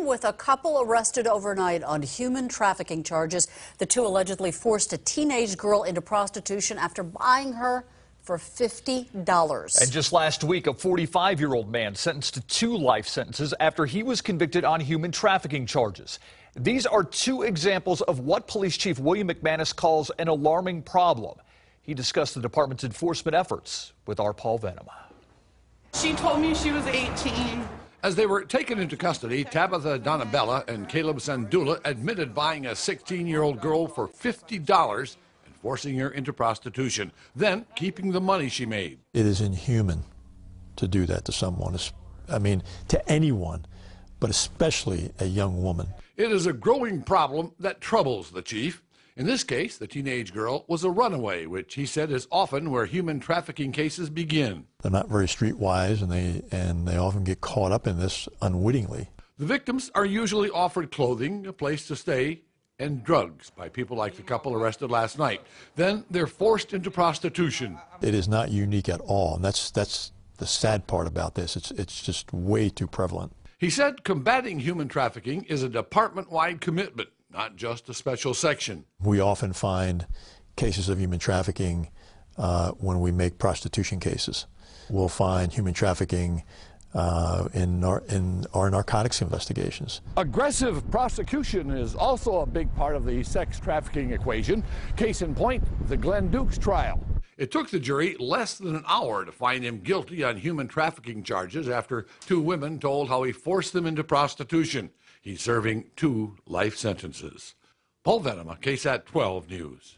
with a couple arrested overnight on human trafficking charges. The two allegedly forced a teenage girl into prostitution after buying her for $50. And just last week, a 45-year-old man sentenced to 2 life sentences after he was convicted on human trafficking charges. These are 2 examples of what Police Chief William McManus calls an alarming problem. He discussed the department's enforcement efforts with our Paul Venema. She told me she was 18. As they were taken into custody, Tabitha Donabella and Caleb Sandula admitted buying a 16-year-old girl for $50 and forcing her into prostitution, then keeping the money she made. It is inhuman to do that to someone, I mean, to anyone, but especially a young woman. It is a growing problem that troubles the chief. In this case, the teenage girl was a runaway, which he said is often where human trafficking cases begin. They're not very streetwise, and they often get caught up in this unwittingly. The victims are usually offered clothing, a place to stay, and drugs by people like the couple arrested last night. Then they're forced into prostitution. It is not unique at all, and that's the sad part about this. It's just way too prevalent. He said combating human trafficking is a department-wide commitment, not just a special section. We often find cases of human trafficking when we make prostitution cases. We'll find human trafficking in our narcotics investigations. Aggressive prosecution is also a big part of the sex trafficking equation. Case in point, the Glenn Dukes trial. It took the jury less than an hour to find him guilty on human trafficking charges after 2 women told how he forced them into prostitution. He's serving 2 life sentences. Paul Venema, KSAT 12 News.